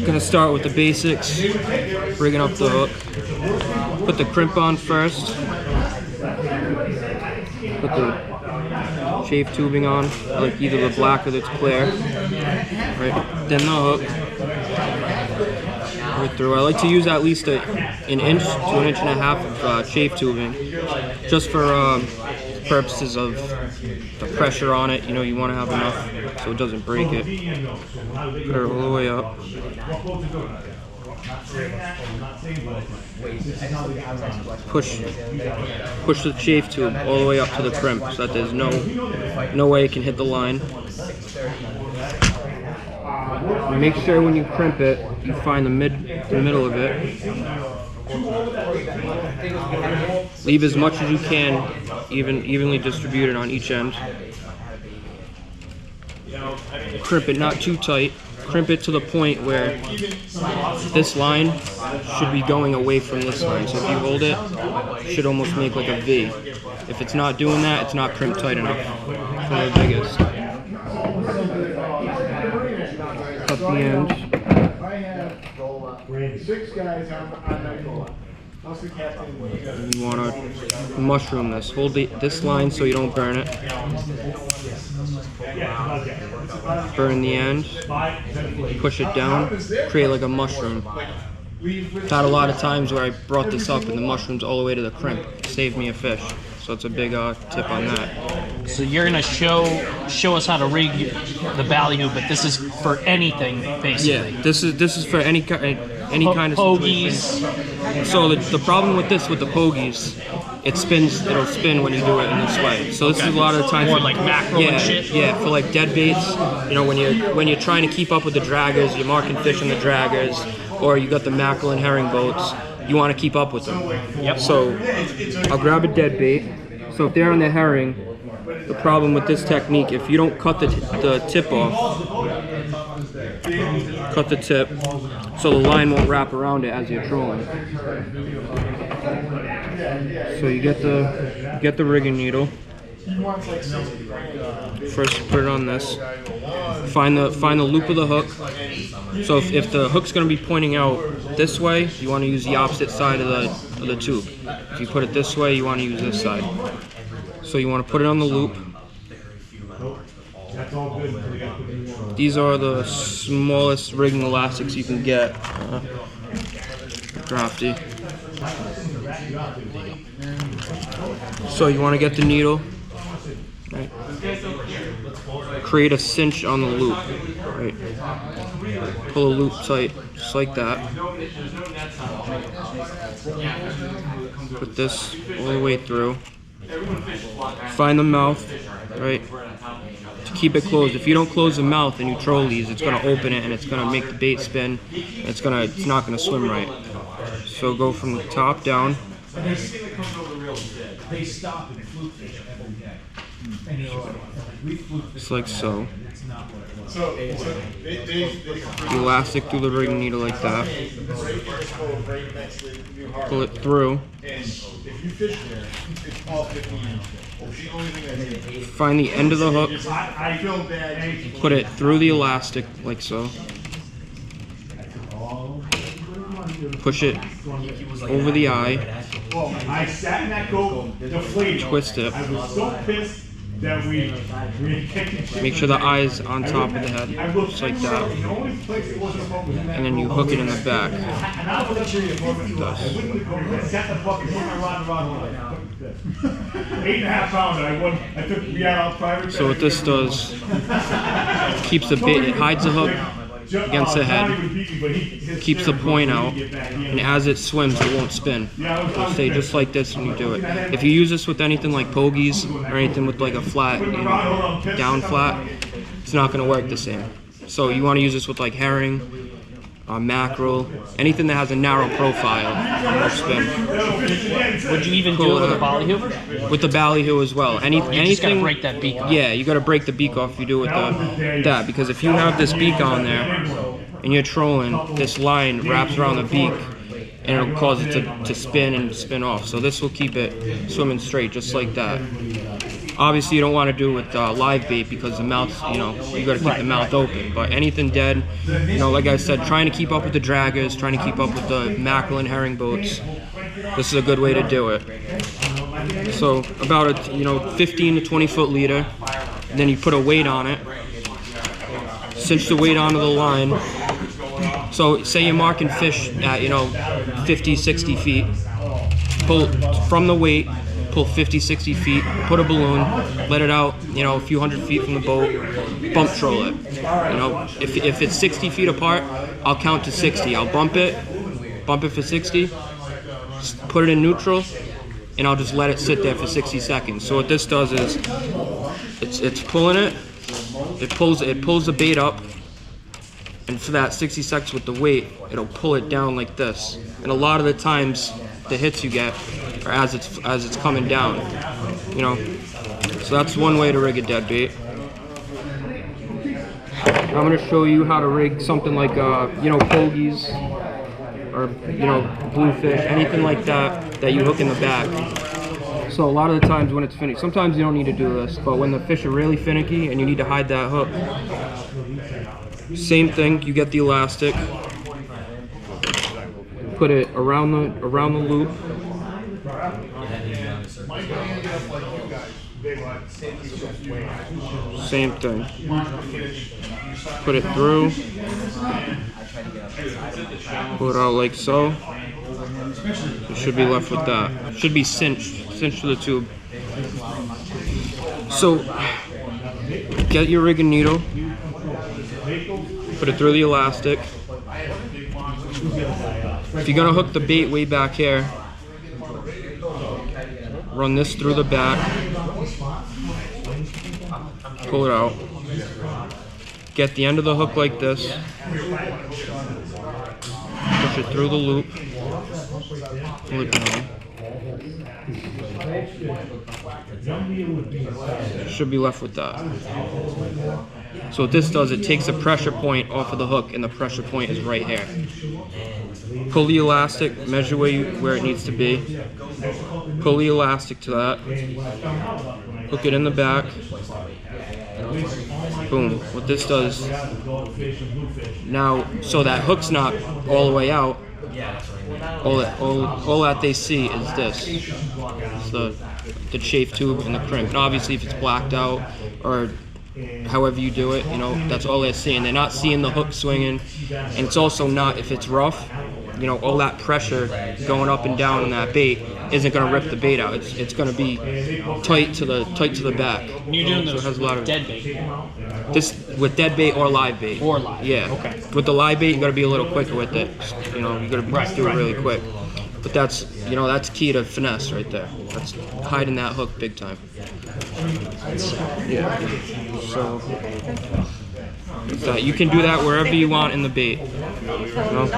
Gonna start with the basics, rigging up the hook. Put the crimp on first. Put the chafe tubing on, like either the black or that's clear. Right, then the hook. Right through. I like to use at least an inch to 1.5 inches of chafe tubing, just for purposes of the pressure on it. You know, you want to have enough so it doesn't break it. Put it all the way up. Push the chafe tube all the way up to the crimp so that there's no way it can hit the line. Make sure when you crimp it, you find the middle of it. Leave as much as you can, evenly distributed on each end. Crimp it not too tight. Crimp it to the point where this line should be going away from this line. So if you hold it, it should almost make like a V. If it's not doing that, it's not crimped tight enough for the biggest. Cut the end. You want to mushroom this. Hold this line so you don't burn it. Burn the end. Push it down. Create like a mushroom. I've had a lot of times where I brought this up and the mushrooms all the way to the crimp. Saved me a fish. So it's a big tip on that. So you're gonna show us how to rig the ballyhoo, but this is for anything basically. Yeah, this is for any kind of pogies. So the problem with this, with the pogies, it'll spin when you do it in this way. So this is a lot of the times for like mackerel and shit. Yeah, for like dead baits. You know, when you're trying to keep up with the draggers, you're marking fish on the draggers, or you got the mackerel and herring boats. You want to keep up with them. Yep. So I'll grab a dead bait. So if they're on the herring, the problem with this technique, if you don't cut the tip off, cut the tip, so the line won't wrap around it as you're trolling. So you get the rigging needle. First, put it on this. Find the loop of the hook. So if the hook's going to be pointing out this way, you want to use the opposite side of the tube. If you put it this way, you want to use this side. So you want to put it on the loop. These are the smallest rigging elastics you can get. Crafty. So you want to get the needle. Right. Create a cinch on the loop. Right. Pull a loop tight, just like that. Put this all the way through. Find the mouth, right? To keep it closed. If you don't close the mouth and you troll these, it's gonna open it and it's gonna make the bait spin. It's not gonna swim right. So go from the top down. Just like so. The elastic through the rigging needle like that. Pull it through. Find the end of the hook. Put it through the elastic like so. Push it over the eye. Twist it. Make sure the eye is on top of the head, just like that. And then you hook it in the back. So what this does, keeps the bait, it hides the hook against the head, keeps the point out, and as it swims it won't spin. It'll stay just like this when you do it. If you use this with anything like pogies or anything with like a flat, down flat, it's not going to work the same. So you want to use this with like herring, mackerel, anything that has a narrow profile will spin. Would you even do it with a ballyhoo? With the ballyhoo as well. Anything. Just gotta break that beak off. Yeah, you got to break the beak off. You do it with that, because if you have this beak on there and you're trolling, this line wraps around the beak and it'll cause it to spin and spin off. So this will keep it swimming straight, just like that. Obviously, you don't want to do it with live bait because the mouth, you know, you got to keep the mouth open. But anything dead, you know, like I said, trying to keep up with the draggers, trying to keep up with the mackerel and herring boats, this is a good way to do it. So about a, you know, 15 to 20 foot leader, and then you put a weight on it, cinch the weight onto the line. So say you're marking fish at, you know, 50, 60 feet, pull from the weight, pull 50, 60 feet, put a balloon, let it out, you know, a few hundred feet from the boat, bump troll it. You know, if it's 60 feet apart, I'll count to 60. I'll bump it for 60, put it in neutral, and I'll just let it sit there for 60 seconds. So what this does is, it's pulling it, it pulls the bait up, and for that 60 seconds with the weight, it'll pull it down like this. And a lot of the times, the hits you get are as it's coming down, you know. So that's one way to rig a dead bait. I'm gonna show you how to rig something like you know, pogies or, you know, bluefish, anything like that you hook in the back. So a lot of the times when it's finished, sometimes you don't need to do this, but when the fish are really finicky and you need to hide that hook, same thing. You get the elastic, put it around the loop. Same thing. Put it through. Pull it out like so. You should be left with that. Should be cinched to the tube. So get your rigging needle. Put it through the elastic. If you're gonna hook the bait way back here, run this through the back, pull it out, get the end of the hook like this, push it through the loop, pull it down. Should be left with that. So what this does, it takes the pressure point off of the hook, and the pressure point is right here. Pull the elastic, measure where it needs to be. Pull the elastic to that. Hook it in the back. Boom. What this does now, so that hook's not all the way out. All that they see is this. It's the chafe tube and the crimp. And obviously, if it's blacked out or however you do it, you know, that's all they're seeing. They're not seeing the hook swinging, and it's also not, if it's rough, you know, all that pressure going up and down on that bait isn't going to rip the bait out. It's going to be tight to the back. You're doing so this it has a lot of dead bait. This with dead bait or live bait. Or live. Yeah. Okay. With the live bait, you got to be a little quicker with it. You know, you got to do it really quick. But that's, you know, that's key to finesse right there. That's hiding that hook big time. Yeah. So that you can do that wherever you want in the bait. You know?